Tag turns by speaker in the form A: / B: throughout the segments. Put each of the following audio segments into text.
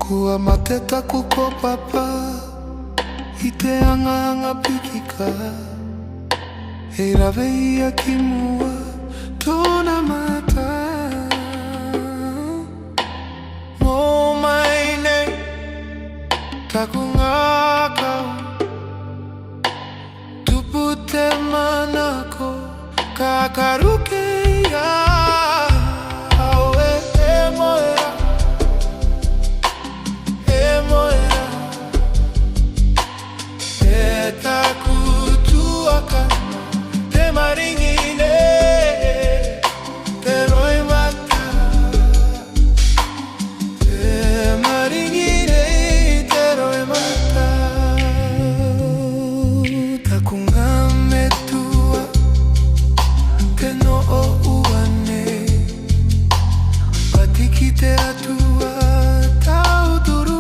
A: Kua mateta kuko papa I te anga pikika Hei rawe ia ki mua tōna mata Mō mai nei taku ngā kau Tupu te manako ka karuke ia Aue e moera Taku tuaka te maringi nei te roi mata te maringi nei te roi mata taku ngā me tua te no o ua nei patiki te atua tau turu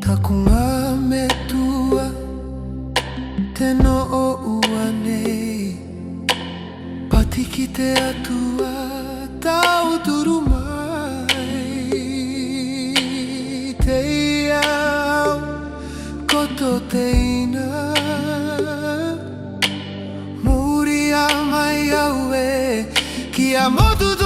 A: Taku ngā me tua te no o ua nei patiki te atua tau turu mai te iau koto te ina muri a mai au e ki a motu